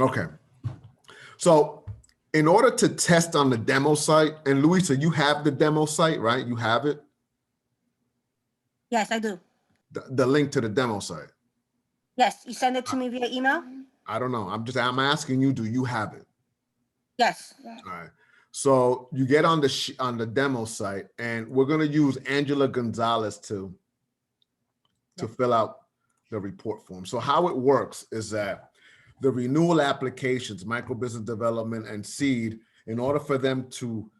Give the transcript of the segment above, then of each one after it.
Okay. So in order to test on the demo site, and Luisa, you have the demo site, right? You have it? Yes, I do. The link to the demo site. Yes, you send it to me via email? I don't know. I'm asking you, do you have it? Yes. All right. So you get on the demo site, and we're going to use Angela Gonzalez to fill out the report form. So how it works is that the renewal applications, micro business development and seed, in order for them to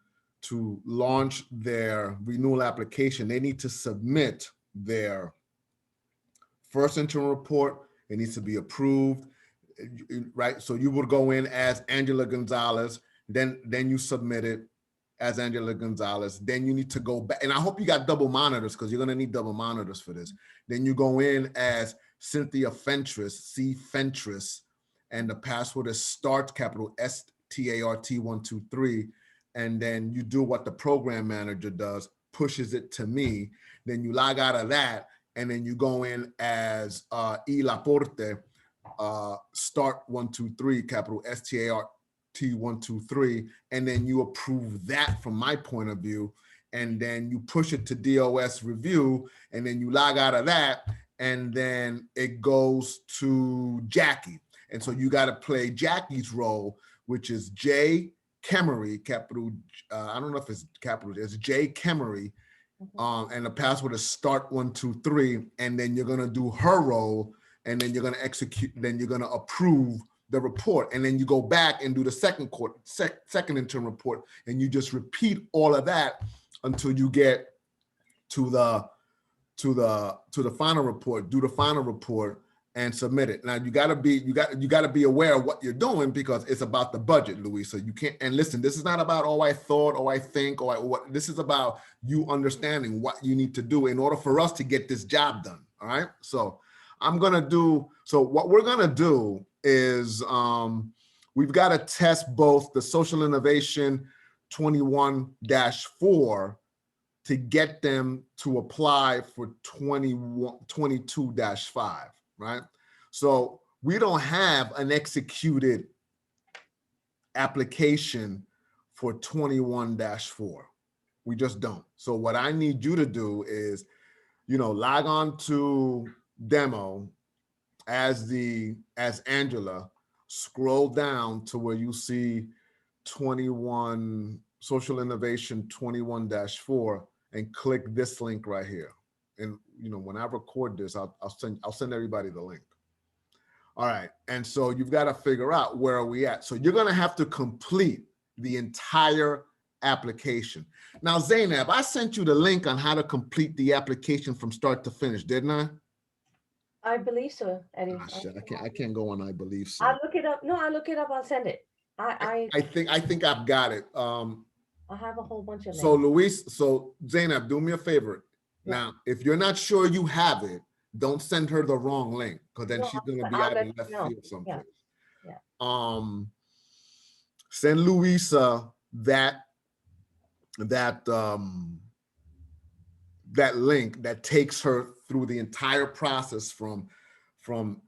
launch their renewal application, they need to submit their first interim report. It needs to be approved, right? So you would go in as Angela Gonzalez, then you submit it as Angela Gonzalez. Then you need to go back, and I hope you got double monitors because you're going to need double monitors for this. Then you go in as Cynthia Fentress, C Fentress, and the password is START, capital START123. And then you do what the program manager does, pushes it to me. Then you log out of that, and then you go in as E Laporte, START123, capital START123, and then you approve that from my point of view, and then you push it to DOS review, and then you log out of that, and then it goes to Jackie. And so you got to play Jackie's role, which is J Kemery, capital, I don't know if it's capital, it's J Kemery, and the password is START123, and then you're going to do her role, and then you're going to execute, then you're going to approve the report, and then you go back and do the second interim report, and you just repeat all of that until you get to the final report. Do the final report and submit it. Now you got to be aware of what you're doing, because it's about the budget, Luisa. You can't, and listen, this is not about, oh, I thought, oh, I think, or what. This is about you understanding what you need to do in order for us to get this job done. All right. So what we're going to do is we've got to test both the social innovation 21-4 to get them to apply for 22-5, right? So we don't have an executed application for 21-4. We just don't. So what I need you to do is, log on to demo as Angela, scroll down to where you see 21 social innovation 21-4 and click this link right here. And when I record this, I'll send everybody the link. All right. And so you've got to figure out, where are we at? So you're going to have to complete the entire application. Now, Zainab, I sent you the link on how to complete the application from start to finish, didn't I? I believe so, Eddie. Shit, I can't go on I believe so. I'll look it up. No, I'll look it up. I'll send it. I think I've got it. I have a whole bunch of links. So Zainab, do me a favor. Yeah. Now, if you're not sure you have it, don't send her the wrong link, because then she's gonna be out in left field someplace. Yeah. Send Luisa that link that takes her through the entire process from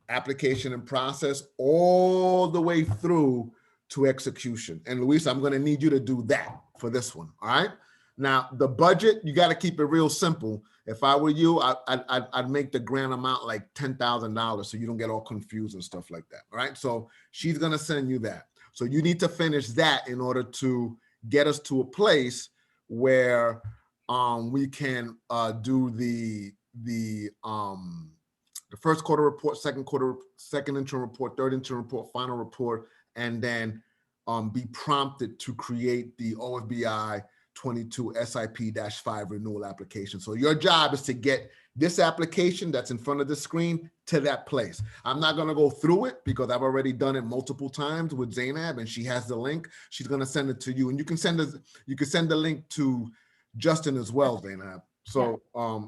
application and process all the way through to execution. And Luisa, I'm going to need you to do that for this one. All right. Now, the budget, you got to keep it real simple. If I were you, I'd make the grant amount like $10,000 so you don't get all confused and stuff like that. All right. So she's going to send you that. So you need to finish that in order to get us to a place where we can do the first quarter report, second interim report, third interim report, final report, and then be prompted to create the OFBI22SIP-5 renewal application. So your job is to get this application that's in front of the screen to that place. I'm not going to go through it because I've already done it multiple times with Zainab, and she has the link. She's going to send it to you, and you can send the link to Justin as well, Zainab. So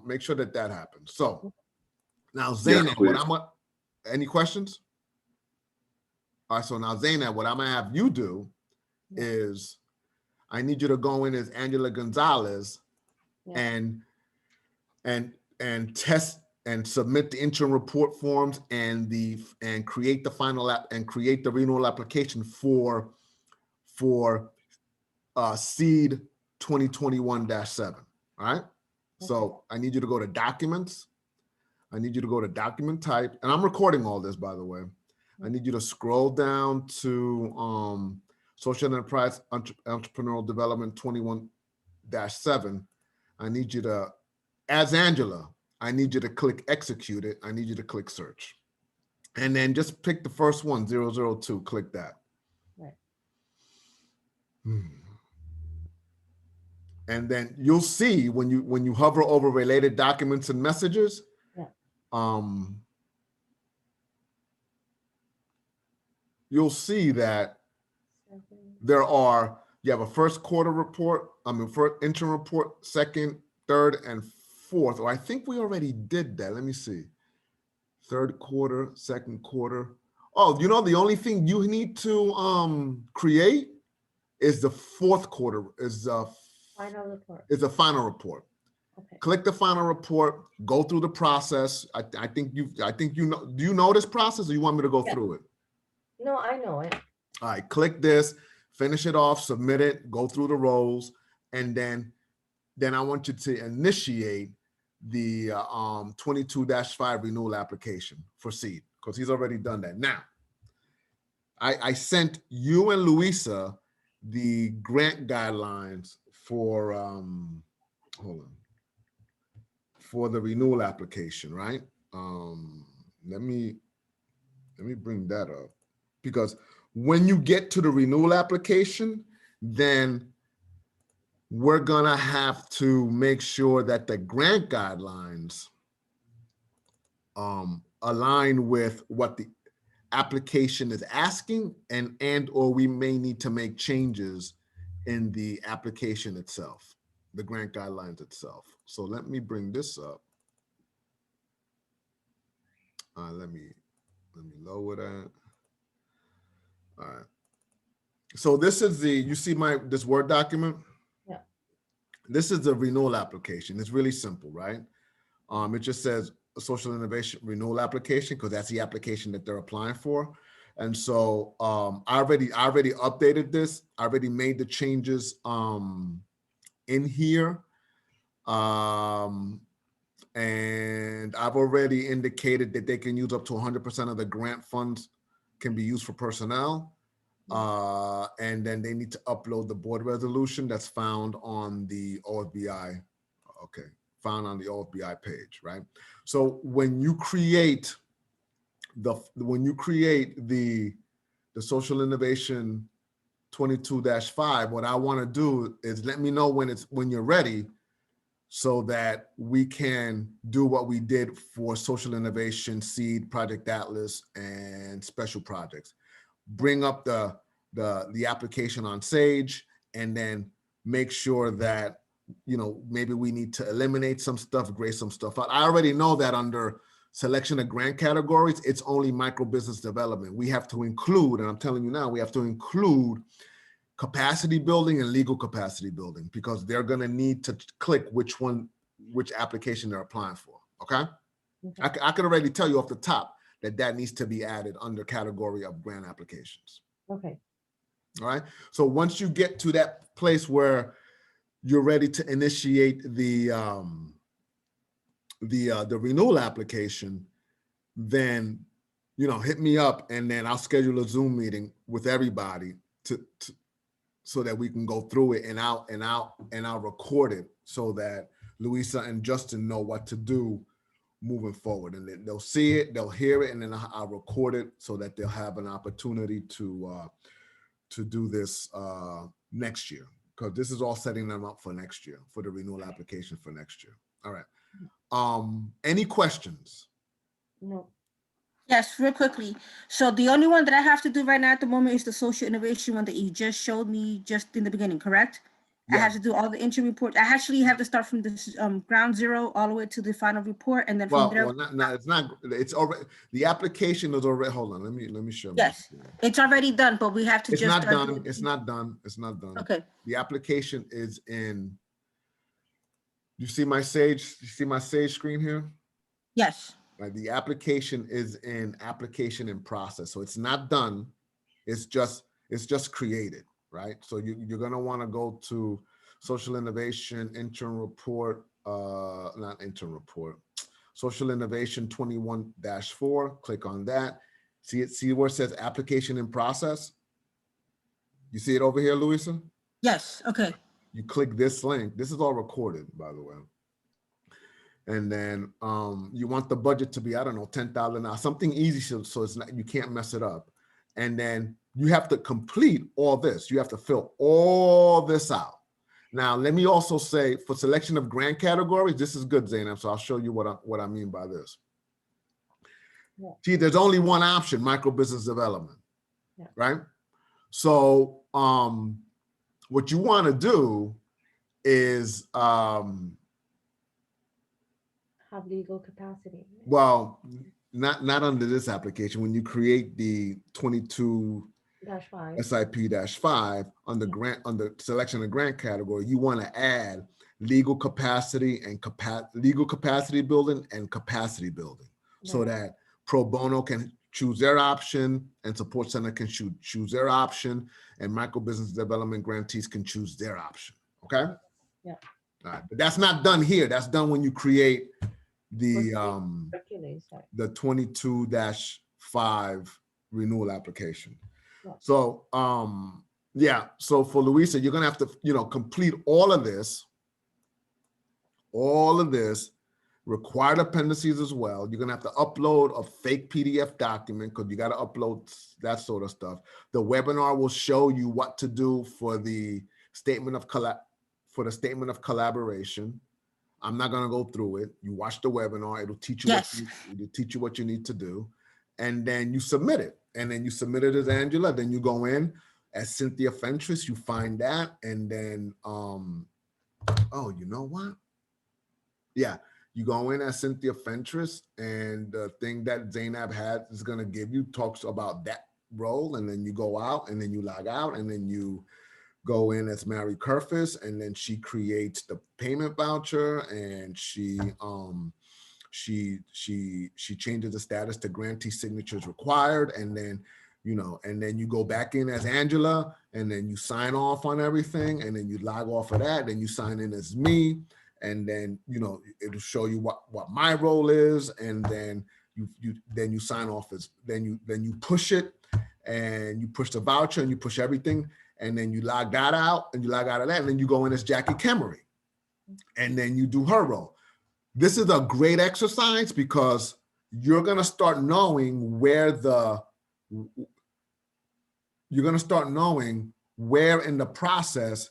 make sure that happens. So now, Zainab, any questions? All right, so now, Zainab, what I'm gonna have you do is I need you to go in as Angela Gonzalez and test and submit the interim report forms and create the final and create the renewal application for seed 2021-7. All right. So I need you to go to documents. I need you to go to document type, and I'm recording all this, by the way. I need you to scroll down to Social Enterprise Entrepreneurial Development 21-7. I need you to, as Angela, I need you to click execute it. I need you to click search. And then just pick the first one, 002, click that. Right. And then you'll see when you hover over related documents and messages, you'll see that you have a first quarter report, first interim report, second, third, and fourth. Or I think we already did that. Let me see. Third quarter, second quarter. Oh, you know, the only thing you need to create is the fourth quarter, is the Final report. Is a final report. Okay. Click the final report, go through the process. I think you know, do you know this process or you want me to go through it? No, I know it. All right, click this, finish it off, submit it, go through the roles, and then I want you to initiate the 22-5 renewal application for seed, because he's already done that. Now, I sent you and Luisa the grant guidelines for for the renewal application, right? Let me bring that up, because when you get to the renewal application, then we're gonna have to make sure that the grant guidelines align with what the application is asking, and or we may need to make changes in the application itself, the grant guidelines itself. So let me bring this up. Let me lower that. All right. So this is you see this Word document? Yeah. This is the renewal application. It's really simple, right? It just says a social innovation renewal application, because that's the application that they're applying for. And so I already updated this. I already made the changes in here. And I've already indicated that they can use up to 100% of the grant funds can be used for personnel. And then they need to upload the board resolution that's found on the OFBI. Okay, found on the OFBI page, right? So when you create the social innovation 22-5, what I want to do is let me know when you're ready, so that we can do what we did for social innovation, seed, Project Atlas, and special projects. Bring up the application on Sage, and then make sure that, you know, maybe we need to eliminate some stuff, gray some stuff out. I already know that under selection of grant categories, it's only micro business development. We have to include, and I'm telling you now, we have to include capacity building and legal capacity building, because they're going to need to click which application they're applying for. Okay. I can already tell you off the top that needs to be added under category of grant applications. Okay. All right. So once you get to that place where you're ready to initiate the renewal application, then, you know, hit me up, and then I'll schedule a Zoom meeting with everybody so that we can go through it, and I'll record it so that Luisa and Justin know what to do moving forward, and then they'll see it, they'll hear it, and then I'll record it so that they'll have an opportunity to do this next year, because this is all setting them up for next year, for the renewal application for next year. All right. Any questions? No. Yes, real quickly. So the only one that I have to do right now at the moment is the social innovation one that you just showed me just in the beginning, correct? Yeah. I have to do all the interim reports. I actually have to start from this ground zero all the way to the final report, and then from there. Well, it's not. It's already, the application is already. Hold on, let me show. Yes, it's already done, but we have to. It's not done. It's not done. It's not done. Okay. The application is in. You see my Sage? You see my Sage screen here? Yes. Right? The application is in application in process. So it's not done. It's just created, right? So you're gonna want to go to social innovation intern report, not intern report, social innovation 21-4. Click on that. See where it says application in process? You see it over here, Louisa? Yes. Okay. You click this link. This is all recorded, by the way. And then you want the budget to be, I don't know, $10,000, something easy so it's not, you can't mess it up. And then you have to complete all this. You have to fill all this out. Now, let me also say for selection of grant categories, this is good, Zainab. So I'll show you what I mean by this. Yeah. See, there's only one option, micro business development, Yeah. right? So what you want to do is, Have legal capacity. well, not under this application. When you create the 22 -5. SIP-5 on the grant, on the selection of grant category, you want to add legal capacity and legal capacity building and capacity building, so Right. that pro bono can choose their option and support center can choose their option and micro business development grantees can choose their option. Okay. Yeah. All right. But that's not done here. That's done when you create the Hercules, right. the 22-5 renewal application. Yeah. So yeah, so for Louisa, you're gonna have to, complete all of this, required appendices as well. You're gonna have to upload a fake PDF document because you got to upload that sort of stuff. The webinar will show you what to do for the statement of collaboration. I'm not gonna go through it. You watch the webinar, it'll teach you, Yes. it'll teach you what you need to do. And then you submit it. And then you submit it as Angela. Then you go in as Cynthia Fentress, you find that. And then, oh, you know what? Yeah, you go in as Cynthia Fentress, and the thing that Zainab had is gonna give you talks about that role. And then you go out and then you log out and then you go in as Mary Kerfis, and then she creates the payment voucher and she changes the status to grantee signatures required, and then and then you go back in as Angela, and then you sign off on everything, and then you log off of that, then you sign in as me, and then it'll show you what my role is, and then you sign off as then you push it, and you push the voucher and you push everything, and then you log that out and you log out of that, and then you go in as Jackie Kemery, and then you do her role. This is a great exercise because you're going to start knowing where in the process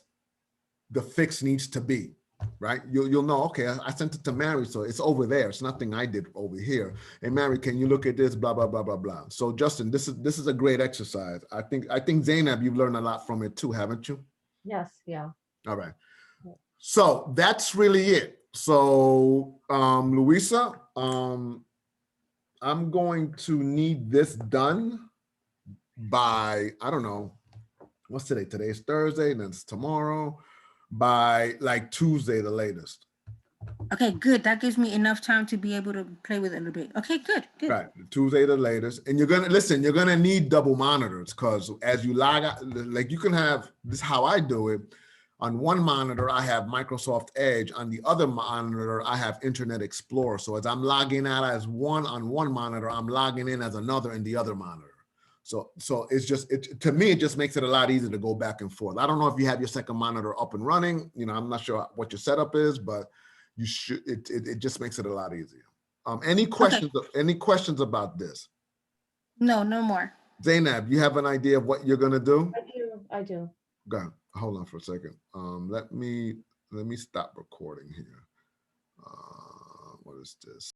the fix needs to be, right? You'll know, okay, I sent it to Mary, so it's over there. It's nothing I did over here. Hey, Mary, can you look at this, blah, blah, blah, blah, blah. So Justin, this is a great exercise. I think Zainab, you've learned a lot from it too, haven't you? Yes, yeah. All right. So that's really it. So Louisa, I'm going to need this done by, I don't know, what's today? Today's Thursday, then it's tomorrow, by like Tuesday, the latest. Okay, good. That gives me enough time to be able to play with it a little bit. Okay, good. Right, Tuesday, the latest. And you're gonna need double monitors, because as you log out, like you can have, this is how I do it. On one monitor, I have Microsoft Edge. On the other monitor, I have Internet Explorer. So as I'm logging out as one on one monitor, I'm logging in as another in the other monitor. So it's just, to me, it just makes it a lot easier to go back and forth. I don't know if you have your second monitor up and running. I'm not sure what your setup is, but you should. It just makes it a lot easier. Any questions? Okay. Any questions about this? No, no more. Zainab, you have an idea of what you're gonna do? I do. Go ahead. Hold on for a second. Let me stop recording here. What is this?